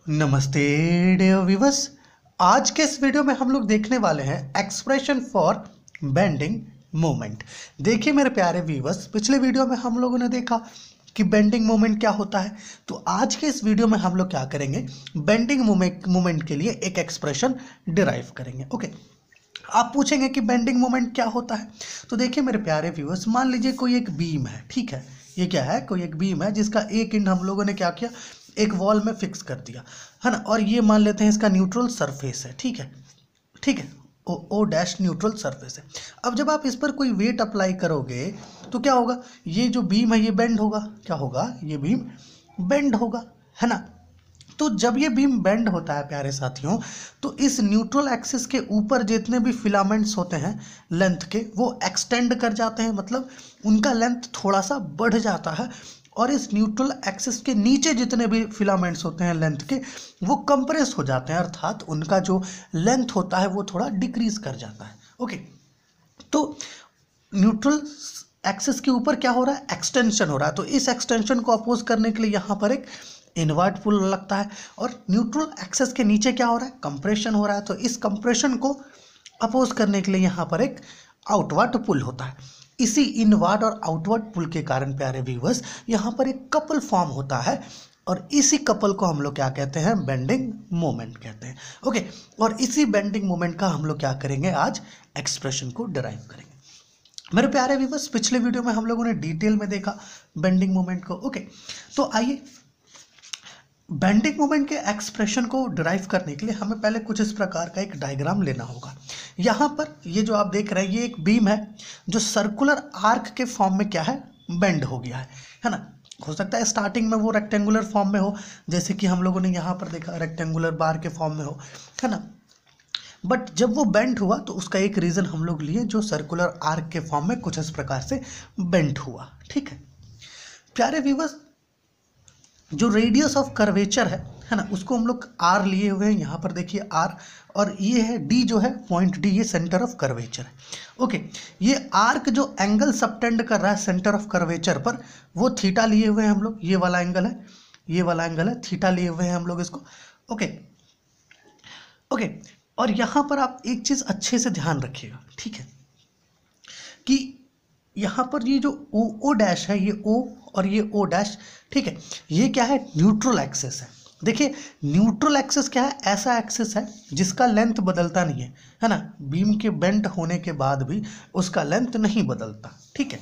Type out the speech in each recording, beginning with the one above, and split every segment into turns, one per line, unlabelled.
नमस्ते dear viewers. आज के इस वीडियो में हम लोग देखने वाले हैं एक्सप्रेशन फॉर बेंडिंग मोमेंट। देखिए मेरे प्यारे व्यूअर्स, पिछले वीडियो में हम लोगों ने देखा कि बेंडिंग मोमेंट क्या होता है। तो आज के इस वीडियो में हम लोग क्या करेंगे, बेंडिंग मोमेंट के लिए एक एक्सप्रेशन डिराइव करेंगे। ओके, आप पूछेंगे कि बेंडिंग मोमेंट क्या होता है। तो देखिए मेरे प्यारे व्यूअर्स, मान लीजिए कोई एक बीम है, ठीक है। ये क्या है, कोई एक बीम है जिसका एक एंड हम लोगों ने क्या किया, एक वॉल में फिक्स कर दिया है ना। और ये मान लेते हैं इसका न्यूट्रल सरफेस है, ठीक है, ठीक है, ओ डैश न्यूट्रल सरफेस है। अब जब आप इस पर कोई वेट अप्लाई करोगे तो क्या होगा, ये जो बीम है ये बेंड होगा। क्या होगा, ये बीम बेंड होगा, है ना। तो जब ये बीम बेंड होता है प्यारे साथियों, तो इस न्यूट्रल एक्सिस के ऊपर जितने भी फिलामेंट्स होते हैं लेंथ के, वो एक्सटेंड कर जाते हैं, मतलब उनका लेंथ थोड़ा सा बढ़ जाता है। और इस न्यूट्रल एक्सिस के नीचे जितने भी फिलामेंट्स होते हैं लेंथ के, वो कंप्रेस हो जाते हैं, अर्थात उनका जो लेंथ होता है वो थोड़ा डिक्रीज कर जाता है। ओके, तो न्यूट्रल एक्सिस के ऊपर क्या हो रहा है, एक्सटेंशन हो रहा है। तो इस एक्सटेंशन को अपोज करने के लिए यहाँ पर एक इनवर्ट पुल लगता है। और न्यूट्रल एक्सिस के नीचे क्या हो रहा है, कंप्रेशन हो रहा है। तो इस कंप्रेशन को अपोज करने के लिए यहाँ पर एक आउटवर्ड पुल होता है। इसी इनवर्ड और आउटवर्ड पुल के कारण प्यारे व्यूअर्स, यहाँ पर एक कपल फॉर्म होता है। और इसी कपल को हम लोग क्या कहते हैं, बेंडिंग मोमेंट कहते हैं। ओके, और इसी बेंडिंग मोमेंट का हम लोग क्या करेंगे, आज एक्सप्रेशन को डिराइव करेंगे। मेरे प्यारे व्यूअर्स, पिछले वीडियो में हम लोगों ने डिटेल में देखा बेंडिंग मोमेंट को। ओके, तो आइए बेंडिंग मोमेंट के एक्सप्रेशन को डिराइव करने के लिए हमें पहले कुछ इस प्रकार का एक डायग्राम लेना होगा। यहाँ पर ये जो आप देख रहे हैं, ये एक बीम है जो सर्कुलर आर्क के फॉर्म में क्या है, बेंड हो गया है ना। हो सकता है स्टार्टिंग में वो रेक्टेंगुलर फॉर्म में हो, जैसे कि हम लोगों ने यहाँ पर देखा रेक्टेंगुलर बार के फॉर्म में हो, है ना। बट जब वो बेंड हुआ तो उसका एक रीज़न हम लोग लिए, जो सर्कुलर आर्क के फॉर्म में कुछ इस प्रकार से बेंड हुआ, ठीक है। प्यारे व्यूअर्स, जो रेडियस ऑफ कर्वेचर है ना, उसको हम लोग आर लिए हुए हैं। यहाँ पर देखिए आर, और ये है डी, जो है पॉइंट डी, ये सेंटर ऑफ कर्वेचर है। ओके, ये आर्क जो एंगल सबटेंड कर रहा है सेंटर ऑफ कर्वेचर पर, वो थीटा लिए हुए हैं हम लोग। ये वाला एंगल है, ये वाला एंगल है, थीटा लिए हुए हैं हम लोग इसको। ओके ओके, और यहाँ पर आप एक चीज़ अच्छे से ध्यान रखिएगा, ठीक है, कि यहाँ पर ये जो ओ डैश है, ये ओ और ये ओ डैश, ठीक है, ये क्या है, न्यूट्रल एक्सिस है। देखिए न्यूट्रल एक्सिस क्या है, ऐसा एक्सिस है जिसका लेंथ बदलता नहीं है ना। बीम के बेंड होने के बाद भी उसका लेंथ नहीं बदलता, ठीक है।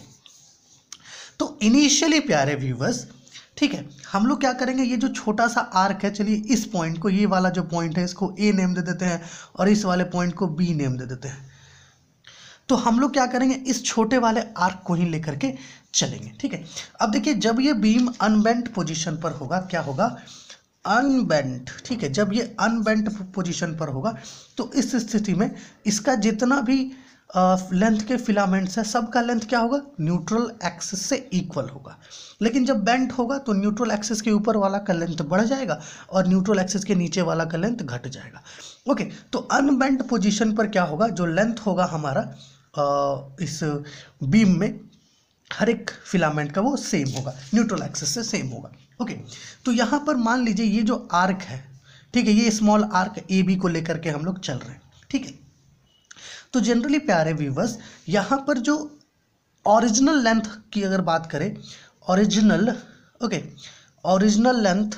तो इनिशियली प्यारे व्यूवर्स, ठीक है, हम लोग क्या करेंगे, ये जो छोटा सा आर्क है, चलिए इस पॉइंट को, ये वाला जो पॉइंट है, इसको ए नेम दे देते हैं, और इस वाले पॉइंट को बी नेम दे देते हैं। तो हम लोग क्या करेंगे, इस छोटे वाले आर्क को ही लेकर के चलेंगे, ठीक है। अब देखिए जब ये बीम अनबेंट पोजीशन पर होगा, क्या होगा, अनबेंट, ठीक है। जब ये अनबेंट पोजीशन पर होगा तो इस स्थिति में इसका जितना भी लेंथ के फिलामेंट्स है, सबका लेंथ क्या होगा, न्यूट्रल एक्सिस से इक्वल होगा। लेकिन जब बेंट होगा तो न्यूट्रल एक्सिस के ऊपर वाला का लेंथ बढ़ जाएगा और न्यूट्रल एक्सिस के नीचे वाला का लेंथ घट जाएगा। ओके, तो अनबेंट पोजीशन पर क्या होगा, जो लेंथ होगा हमारा इस बीम में, हर एक फिलामेंट का वो सेम होगा, न्यूट्रल एक्सिस से सेम होगा। ओके, तो यहाँ पर मान लीजिए ये जो आर्क है, ठीक है, ये स्मॉल आर्क ए बी को लेकर के हम लोग चल रहे हैं, ठीक है। तो जनरली प्यारे व्यूवर्स, यहाँ पर जो ओरिजिनल लेंथ की अगर बात करें, original, okay, original length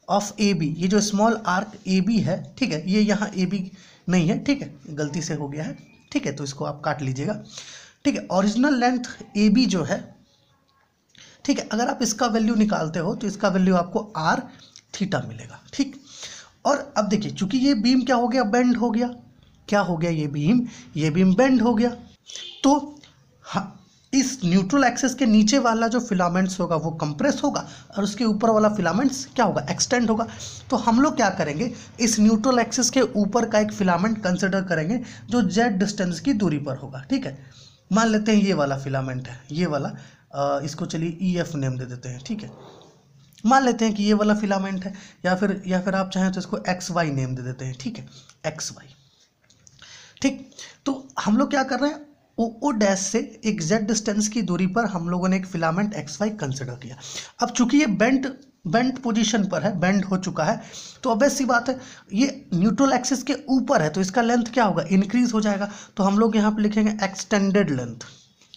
of A B, ये जो स्मॉल आर्क ए बी है, ठीक है, ये यहाँ ए बी नहीं है, ठीक है, गलती से हो गया है, ठीक है, तो इसको आप काट लीजिएगा, ठीक है। ओरिजिनल लेंथ ए बी जो है, ठीक है, अगर आप इसका वैल्यू निकालते हो तो इसका वैल्यू आपको आर थीटा मिलेगा, ठीक। और अब देखिए चूंकि ये बीम क्या हो गया, बेंड हो गया, क्या हो गया, ये बीम बेंड हो गया। तो हाँ, इस न्यूट्रल एक्सिस के नीचे वाला जो फिलामेंट्स होगा वो कंप्रेस होगा, और उसके ऊपर वाला फिलामेंट्स क्या होगा, एक्सटेंड होगा। तो हम लोग क्या करेंगे, इस न्यूट्रल एक्सिस के ऊपर का एक फिलामेंट कंसिडर करेंगे जो जेड डिस्टेंस की दूरी पर होगा, ठीक है। मान लेते हैं ये वाला फिलामेंट है, ये वाला, इसको चलिए ई एफ नेम दे देते हैं, ठीक है। मान लेते हैं कि ये वाला फिलामेंट है, या फिर आप चाहें तो इसको एक्स वाई नेम दे देते हैं, ठीक है, एक्स वाई, ठीक। तो हम लोग क्या कर रहे हैं, ओ डैश से एक जेड डिस्टेंस की दूरी पर हम लोगों ने एक फिलामेंट एक्स वाई कंसिडर किया। अब चूंकि ये बेंट बेंड पोजीशन पर है, बेंड हो चुका है, तो ऑब्वियस सी बात है ये न्यूट्रल एक्सिस के ऊपर है, तो इसका लेंथ क्या होगा, इंक्रीज हो जाएगा। तो हम लोग यहाँ पे लिखेंगे एक्सटेंडेड लेंथ,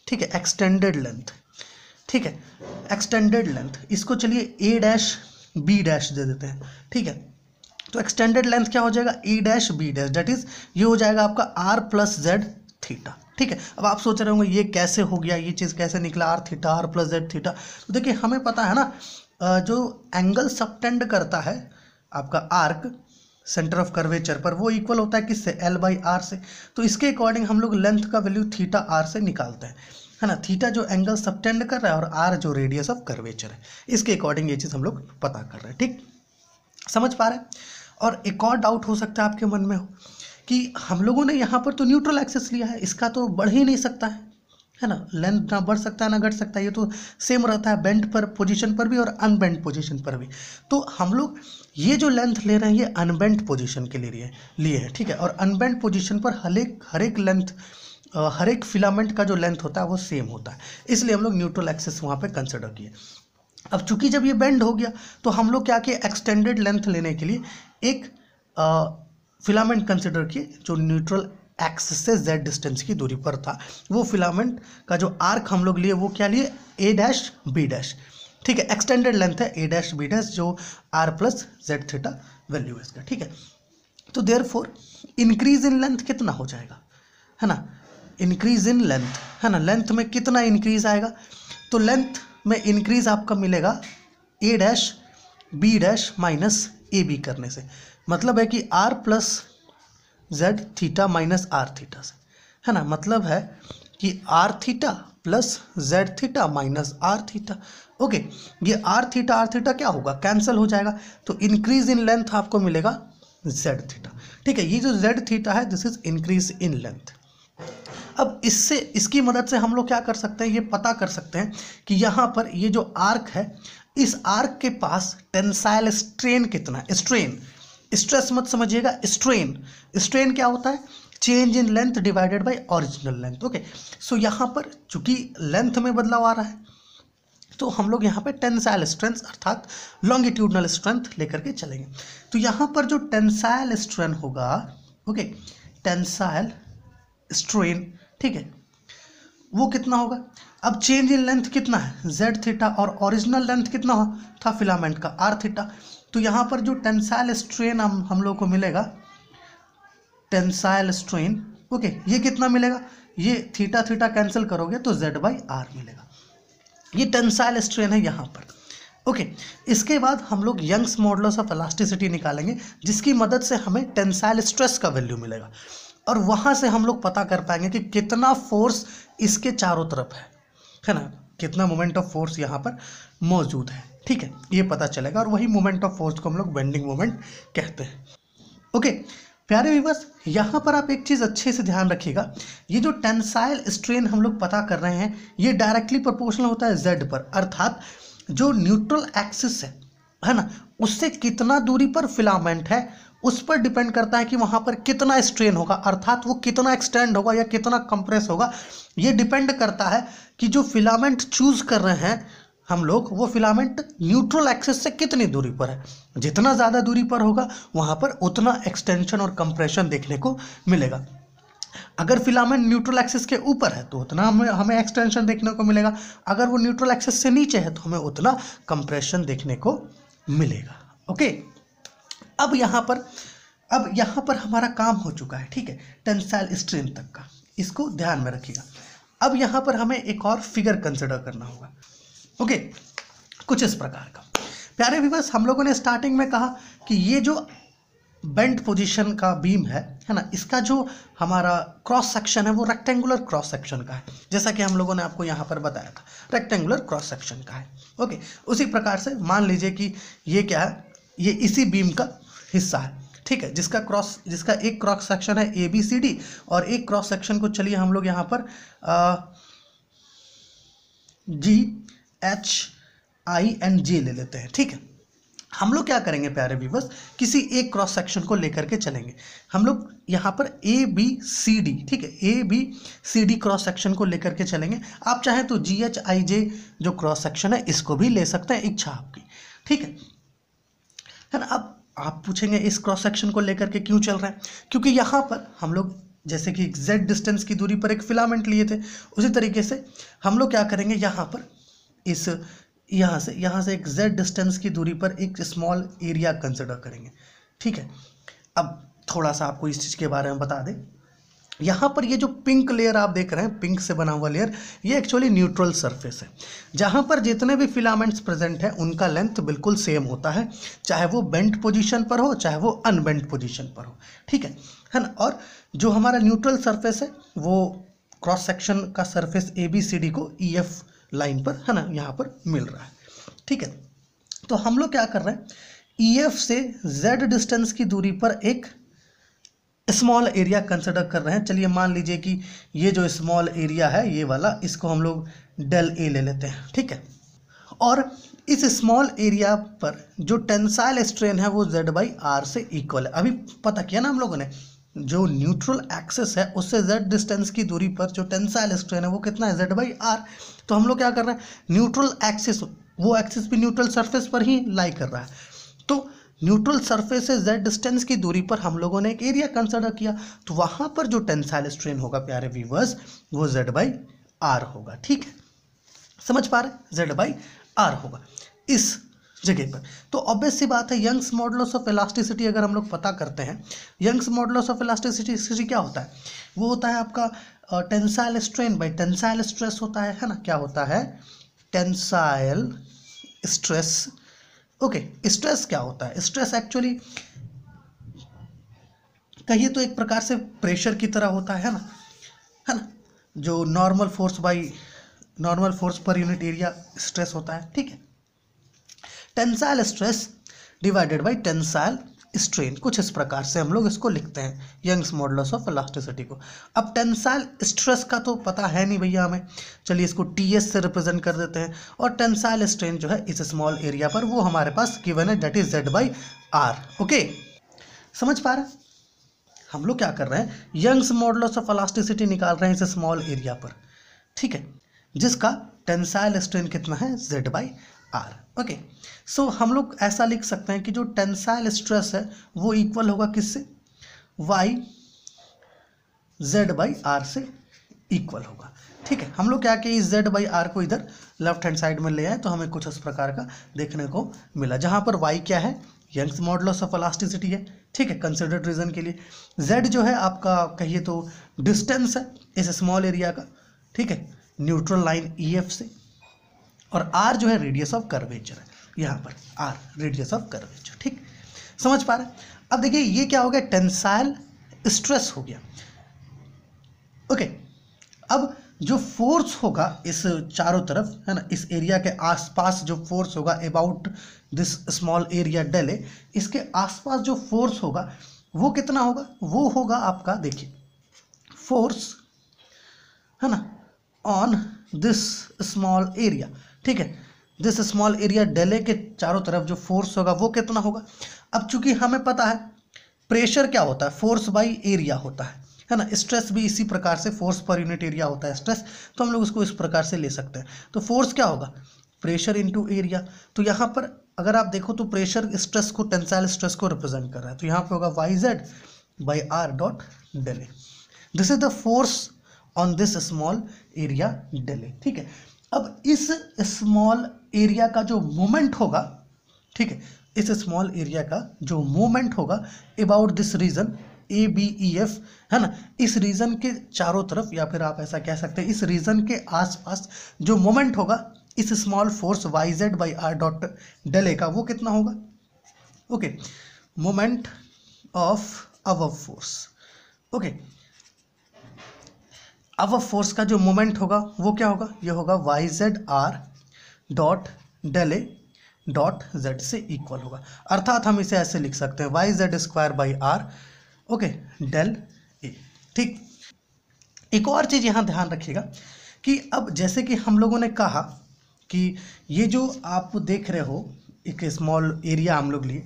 ठीक है, एक्सटेंडेड लेंथ, ठीक है, एक्सटेंडेड लेंथ। इसको चलिए ए डैश बी डैश दे देते हैं, ठीक है। तो एक्सटेंडेड लेंथ क्या हो जाएगा, a dash B dash, that is ये हो जाएगा आपका आर प्लस जेड थीटा, ठीक है। अब आप सोच रहे होंगे ये कैसे हो गया, ये चीज़ कैसे निकला, R theta R plus Z theta. तो देखिए हमें पता है ना, जो एंगल सबटेंड करता है आपका आर्क सेंटर ऑफ कर्वेचर पर, वो इक्वल होता है किससे, एल बाई आर से। तो इसके अकॉर्डिंग हम लोग लेंथ का वैल्यू थीटा आर से निकालते हैं, है ना। थीटा जो एंगल सबटेंड कर रहा है और आर जो रेडियस ऑफ कर्वेचर है, इसके अकॉर्डिंग ये चीज़ हम लोग पता कर रहे हैं, ठीक, समझ पा रहे हैं। और एक और डाउट हो सकता है आपके मन में हो कि हम लोगों ने यहाँ पर तो न्यूट्रल एक्सिस लिया है, इसका तो बढ़ ही नहीं सकता है ना, लेंथ ना बढ़ सकता है ना घट सकता है, ये तो सेम रहता है बेंड पर पोजीशन पर भी और अनबेंड पोजीशन पर भी। तो हम लोग ये जो लेंथ ले रहे हैं ये अनबेंड पोजीशन के लिए है, ठीक है। और अनबेंड पोजीशन पर हर एक लेंथ, हर एक फिलामेंट का जो लेंथ होता है वो सेम होता है, इसलिए हम लोग न्यूट्रल एक्सिस वहाँ पे कंसिडर किए। अब चूंकि जब ये बेंड हो गया तो हम लोग क्या किए, एक्सटेंडेड लेंथ लेने के लिए एक फिलामेंट कंसिडर किए जो न्यूट्रल एक्सिस से z डिस्टेंस की दूरी पर था। वो फिलामेंट का जो आर्क हम लोग लिए वो क्या लिए, ए डैश बी डैश, ठीक है। एक्सटेंडेड लेंथ है ए डैश बी डैश, जो R plus Z theta value है इसका, ठीक है। तो देयरफॉर इंक्रीज इन लेंथ कितना हो जाएगा, है ना, इंक्रीज इन लेंथ, है ना, लेंथ में कितना इंक्रीज आएगा, तो लेंथ में इंक्रीज आपका मिलेगा a dash B dash minus a b करने से, मतलब है कि r plus Z theta minus r theta से, है ना। मतलब है कि r theta plus Z theta minus r theta, okay. ये आर थीटा क्या होगा, कैंसिल हो जाएगा, तो इंक्रीज इन लेंथ आपको मिलेगा जेड थीटा, ठीक है। ये जो जेड थीटा है this is increase in length. अब इसकी मदद से हम लोग क्या कर सकते हैं, ये पता कर सकते हैं कि यहाँ पर ये जो आर्क है, इस आर्क के पास टेंसाइल स्ट्रेन कितना है, स्ट्रेस मत समझिएगा, स्ट्रेन क्या होता है, change in length divided by original length, okay. So यहाँ पर चूंकि लेंथ में बदलाव आ रहा है तो हम लोग यहाँ पे टेंसाइल स्ट्रेंथ अर्थात लॉन्गिट्यूडनल स्ट्रेंथ लेकर के चलेंगे। तो यहाँ पर जो टेंसाइल स्ट्रेन होगा, ओके, टेंसाइल स्ट्रेन, ठीक है, वो कितना होगा। अब चेंज इन लेंथ कितना है, जेड थीटा, और ओरिजिनल लेंथ कितना था फिलामेंट का, आर थीटा। तो यहाँ पर जो टेंसाइल स्ट्रेन हम लोग को मिलेगा, टेंसाइल स्ट्रेन, ओके, ये कितना मिलेगा, ये थीटा थीटा कैंसिल करोगे तो जेड बाई आर मिलेगा, ये टेंसाइल स्ट्रेन है यहाँ पर, ओके। इसके बाद हम लोग यंग्स मॉडुलस ऑफ इलास्टिसिटी निकालेंगे, जिसकी मदद से हमें टेंसाइल स्ट्रेस का वैल्यू मिलेगा, और वहाँ से हम लोग पता कर पाएंगे कि कितना फोर्स इसके चारों तरफ है ना, कितना मोमेंट ऑफ फोर्स यहाँ पर मौजूद है, ठीक है, ये पता चलेगा। और वही मोमेंट ऑफ फोर्स को हम लोग बेंडिंग मोमेंट कहते हैं, ओके। प्यारे व्यूअर्स, यहाँ पर आप एक चीज़ अच्छे से ध्यान रखिएगा, ये जो टेंसाइल स्ट्रेन हम लोग पता कर रहे हैं ये डायरेक्टली प्रोपोर्शनल होता है जेड पर, अर्थात जो न्यूट्रल एक्सिस है ना, उससे कितना दूरी पर फिलामेंट है उस पर डिपेंड करता है कि वहाँ पर कितना स्ट्रेन होगा, अर्थात वो कितना एक्सटेंड होगा या कितना कंप्रेस होगा। ये डिपेंड करता है कि जो फिलामेंट चूज कर रहे हैं हम लोग, वो फिलामेंट न्यूट्रल एक्सिस से कितनी दूरी पर है। जितना ज़्यादा दूरी पर होगा वहाँ पर उतना एक्सटेंशन और कंप्रेशन देखने को मिलेगा। अगर फिलामेंट न्यूट्रल एक्सिस के ऊपर है तो उतना हमें एक्सटेंशन देखने को मिलेगा, अगर वो न्यूट्रल एक्सिस से नीचे है तो हमें उतना कंप्रेशन देखने को मिलेगा, ओके। अब यहाँ पर हमारा काम हो चुका है, ठीक है, टेंसाइल स्ट्रेन तक का, इसको ध्यान में रखिएगा। अब यहाँ पर हमें एक और फिगर कंसिडर करना होगा, ओके, कुछ इस प्रकार का। प्यारे व्यूअर्स, हम लोगों ने स्टार्टिंग में कहा कि ये जो बेंड पोजीशन का बीम है ना, इसका जो हमारा क्रॉस सेक्शन है वो रेक्टेंगुलर क्रॉस सेक्शन का है, जैसा कि हम लोगों ने आपको यहाँ पर बताया था, रेक्टेंगुलर क्रॉस सेक्शन का है, ओके। उसी प्रकार से मान लीजिए कि ये क्या है, ये इसी बीम का हिस्सा है, ठीक है, जिसका एक क्रॉस सेक्शन है ए बी सी डी, और एक क्रॉस सेक्शन को चलिए हम लोग यहाँ पर जी एच आई एन जे ले लेते हैं, ठीक है। हम लोग क्या करेंगे प्यारे व्यूअर्स, किसी एक क्रॉस सेक्शन को लेकर के चलेंगे। हम लोग यहाँ पर ए बी सी डी, ठीक है, A B C D cross section को लेकर के चलेंगे। आप चाहें तो जी एच आई जे जो क्रॉस सेक्शन है इसको भी ले सकते हैं, इच्छा आपकी, ठीक है ना। अब आप पूछेंगे इस क्रॉस सेक्शन को लेकर के क्यों चल रहा है, क्योंकि यहाँ पर हम लोग जैसे कि z डिस्टेंस की दूरी पर एक फिलामेंट लिए थे, उसी तरीके से हम लोग क्या करेंगे, यहाँ पर इस यहाँ से एक z डिस्टेंस की दूरी पर एक स्मॉल एरिया कंसिडर करेंगे। ठीक है, अब थोड़ा सा आपको इस चीज़ के बारे में बता दें, यहाँ पर ये जो पिंक लेयर आप देख रहे हैं, पिंक से बना हुआ लेयर, ये एक्चुअली न्यूट्रल सरफेस है, जहाँ पर जितने भी फिलामेंट्स प्रेजेंट हैं उनका लेंथ बिल्कुल सेम होता है, चाहे वो बेंट पोजीशन पर हो चाहे वो अनबेंट पोजीशन पर हो। ठीक है ना। और जो हमारा न्यूट्रल सरफेस है वो क्रॉस सेक्शन का सरफेस ABCD को EF लाइन पर, है ना, यहाँ पर मिल रहा है। ठीक है, तो हम लोग क्या कर रहे हैं, EF से Z डिस्टेंस की दूरी पर एक स्मॉल एरिया कंसिडर कर रहे हैं। चलिए मान लीजिए कि ये जो स्मॉल एरिया है ये वाला, इसको हम लोग del A ले लेते हैं। ठीक है, और इस स्मॉल एरिया पर जो टेंसाइल स्ट्रेन है वो Z/R से इक्वल है। अभी पता किया ना हम लोगों ने, जो न्यूट्रल एक्सिस है उससे Z डिस्टेंस की दूरी पर जो टेंसाइल स्ट्रेन है वो कितना है, Z/R। तो हम लोग क्या कर रहे हैं, न्यूट्रल एक्सिस, वो एक्सिस भी न्यूट्रल सरफेस पर ही लाई कर रहा है, तो न्यूट्रल सरफेस से Z डिस्टेंस की दूरी पर हम लोगों ने एक एरिया कंसिडर किया, तो वहाँ पर जो टेंसाइल स्ट्रेन होगा प्यारे व्यूअर्स वो Z/R होगा। ठीक है, समझ पा रहे, Z/R होगा इस जगह पर। तो ऑब्वियस सी बात है, यंग्स मॉडुलस ऑफ इलास्टिसिटी अगर हम लोग पता करते हैं, यंग्स मॉडुलस ऑफ इलास्टिसिटी क्या होता है, वो होता है आपका tensile strain by tensile stress होता है ना। क्या होता है, टेंसाइल स्ट्रेस। ओके, स्ट्रेस क्या होता है, स्ट्रेस एक्चुअली कहिए तो एक प्रकार से प्रेशर की तरह होता है ना, जो normal force per unit area stress होता है। ठीक है, tensile stress divided by tensile strain, कुछ इस प्रकार से हम लोग इसको लिखते हैं यंग्स मॉडुलस ऑफ इलास्टिसिटी को। अब टेंसाइल स्ट्रेस का तो पता है नहीं भैया हमें, चलिए इसको TS से रिप्रेजेंट कर देते हैं, और टेंसाइल स्ट्रेन जो है इस स्मॉल एरिया पर वो हमारे पास गिवन है, दैट इज Z/R। ओके, समझ पा रहे हैं, हम लोग क्या कर रहे हैं, यंग्स मॉडुलस ऑफ इलास्टिसिटी निकाल रहे हैं इस स्मॉल एरिया पर। ठीक है, जिसका टेंसाइल स्ट्रेन कितना है, Z/R। ओके, सो हम लोग ऐसा लिख सकते हैं कि जो टेंसाइल स्ट्रेस है वो इक्वल होगा किससे, Y Z/R से इक्वल होगा। ठीक है, हम लोग क्या कि इस Z/R को इधर लेफ्ट हैंड साइड में ले आए तो हमें कुछ इस प्रकार का देखने को मिला, जहाँ पर Y क्या है, यंग्स मॉडुलस ऑफ इलास्टिसिटी है। ठीक है, कंसिडर्ड रीजन के लिए Z जो है आपका कहिए तो डिस्टेंस है इस स्मॉल एरिया का। ठीक है, न्यूट्रल लाइन EF से, और R जो है रेडियस ऑफ कर्वेचर है, यहाँ पर R रेडियस ऑफ कर्वेचर। ठीक, समझ पा रहे हैं। अब देखिए ये क्या हो गया, टेंसाइल स्ट्रेस हो गया। ओके, अब जो फोर्स होगा इस चारों तरफ, है ना, इस एरिया के आसपास जो फोर्स होगा about this small area del A, इसके आसपास जो फोर्स होगा वो कितना होगा, वो होगा आपका, देखिए फोर्स, है ना, ऑन दिस स्मॉल एरिया। ठीक है, this small area del A के चारों तरफ जो फोर्स होगा वो कितना होगा। अब चूंकि हमें पता है प्रेशर क्या होता है, फोर्स बाई एरिया होता है ना, स्ट्रेस भी इसी प्रकार से फोर्स पर यूनिट एरिया होता है स्ट्रेस, तो हम लोग उसको इस प्रकार से ले सकते हैं। तो फोर्स क्या होगा, प्रेशर इनटू एरिया। तो यहाँ पर अगर आप देखो तो प्रेशर स्ट्रेस को, टेंसाइल स्ट्रेस को रिप्रेजेंट कर रहा है, तो यहाँ पे होगा YZ/R dot del A। This is the force on this small area del A। ठीक है, अब इस स्मॉल एरिया का जो मोमेंट होगा, ठीक है, इस स्मॉल एरिया का जो मोमेंट होगा अबाउट दिस रीजन ABEF, है ना, इस रीजन के चारों तरफ, या फिर आप ऐसा कह सकते हैं इस रीजन के आसपास जो मोमेंट होगा इस small force YZ/R dot del A का, वो कितना होगा। Okay, moment of our force. Okay, our force का जो मोमेंट होगा वो क्या होगा, ये होगा YZ/R dot del A dot Z से इक्वल होगा। अर्थात हम इसे ऐसे लिख सकते हैं YZ²/R, ओके, del A। ठीक, एक और चीज़ यहाँ ध्यान रखिएगा कि अब जैसे कि हम लोगों ने कहा कि ये जो आप देख रहे हो एक स्मॉल एरिया हम लोग लिए,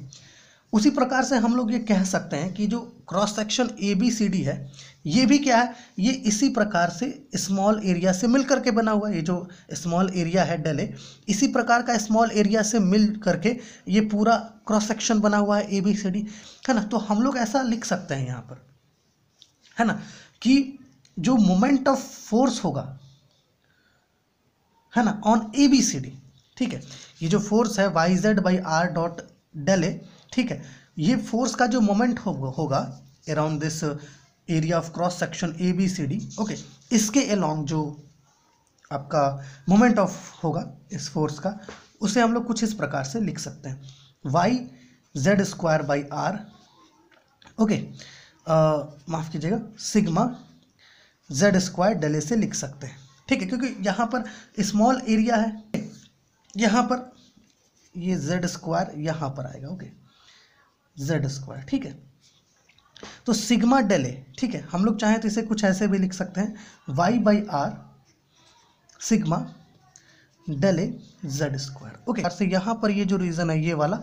उसी प्रकार से हम लोग ये कह सकते हैं कि जो क्रॉस सेक्शन ABCD है ये भी क्या है, ये इसी प्रकार से स्मॉल एरिया से मिल करके बना हुआ है। ये जो स्मॉल एरिया है डेल ए, इसी प्रकार का स्मॉल एरिया से मिल करके ये पूरा क्रॉस सेक्शन बना हुआ है ABCD, है ना। तो हम लोग ऐसा लिख सकते हैं यहाँ पर, है ना, कि जो मोमेंट ऑफ फोर्स होगा, है ना, ऑन ABCD, ठीक है, ये जो फोर्स है YZ/R डॉट डेल ए, ठीक है, ये फोर्स का जो मोमेंट होगा around this area of cross section ABCD, okay, इसके अलोंग जो आपका मोमेंट ऑफ होगा इस फोर्स का, उसे हम लोग कुछ इस प्रकार से लिख सकते हैं YZ²/R, ओके, माफ कीजिएगा, सिग्मा Z² डेल ए से लिख सकते हैं, ठीक है, क्योंकि यहाँ पर स्मॉल एरिया है, यहाँ पर ये Z² यहाँ पर आएगा, ओके, Z², ठीक है। तो सिग्मा डेल ए, ठीक है, हम लोग चाहें तो इसे कुछ ऐसे भी लिख सकते हैं Y/R sigma del A Z², okay. से यहाँ पर ये जो रीजन है ये वाला,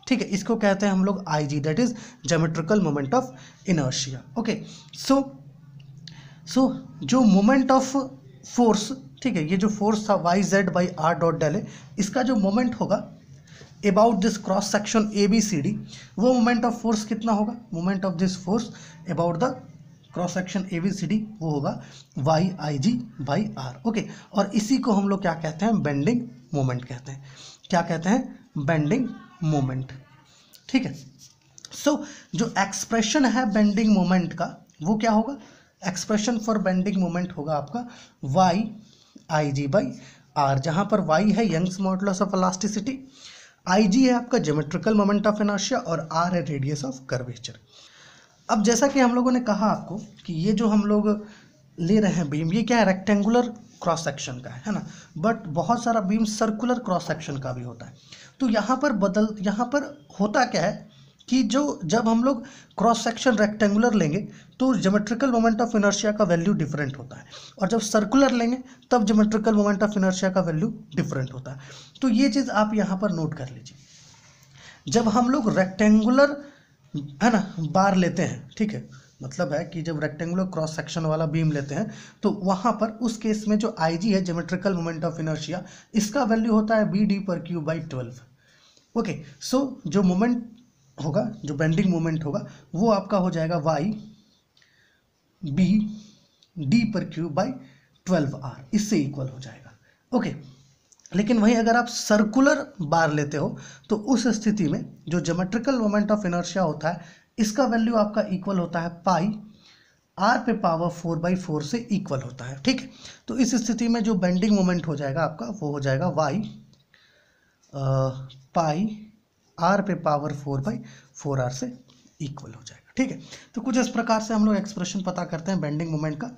ठीक है, इसको कहते हैं हम लोग IG, that is geometrical moment of inertia, okay. So जो मोमेंट ऑफ फोर्स, ठीक है, ये जो फोर्स था YZ/R डॉट डेल ए, इसका जो मोमेंट होगा about this cross section ABCD, वो मोमेंट ऑफ फोर्स कितना होगा, moment of this force about the cross section ABCD, वो होगा YIG/R, ओके। और इसी को हम लोग क्या कहते हैं, बेंडिंग मोमेंट कहते हैं। क्या कहते हैं, बेंडिंग मोमेंट, ठीक है। सो जो एक्सप्रेशन है बेंडिंग मोमेंट का, वो क्या होगा, एक्सप्रेशन फॉर बेंडिंग मोमेंट होगा आपका YIG/R, जहां पर Y है Young's modulus of elasticity, IG है आपका ज्योमेट्रिकल मोमेंट ऑफ इनर्शिया और R है रेडियस ऑफ कर्वेचर। अब जैसा कि हम लोगों ने कहा आपको कि ये जो हम लोग ले रहे हैं बीम, ये क्या है, रेक्टेंगुलर क्रॉस सेक्शन का है ना, बट बहुत सारा बीम सर्कुलर क्रॉस सेक्शन का भी होता है। तो यहाँ पर होता क्या है कि जब हम लोग क्रॉस सेक्शन रेक्टेंगुलर लेंगे तो ज्योमेट्रिकल मोमेंट ऑफ इनर्शिया का वैल्यू डिफरेंट होता है, और जब सर्कुलर लेंगे तब ज्योमेट्रिकल मोमेंट ऑफ इनर्शिया का वैल्यू डिफरेंट होता है। तो ये चीज़ आप यहाँ पर नोट कर लीजिए। जब हम लोग रेक्टेंगुलर, है ना, बार लेते हैं, ठीक है, मतलब है कि जब रेक्टेंगुलर क्रॉस सेक्शन वाला बीम लेते हैं तो वहाँ पर उस केस में जो IG है ज्योमेट्रिकल मोमेंट ऑफ इनर्शिया, इसका वैल्यू होता है BD/Q/12, ओके। सो जो मोमेंट होगा, जो बेंडिंग मोमेंट होगा, वो आपका हो जाएगा YBD/Q/12R, इससे इक्वल हो जाएगा, ओके। लेकिन वहीं अगर आप सर्कुलर बार लेते हो तो उस स्थिति में जो ज्योमेट्रिकल मोमेंट ऑफ इनर्शिया होता है, इसका वैल्यू आपका इक्वल होता है पाई R पे पावर 4/4 से इक्वल होता है, ठीक है। तो इस स्थिति में जो बेंडिंग मोमेंट हो जाएगा आपका, वो हो जाएगा Y पाई R पे पावर 4/4R से इक्वल हो जाएगा, ठीक है। तो कुछ इस प्रकार से हम लोग एक्सप्रेशन पता करते हैं बेंडिंग मोमेंट का।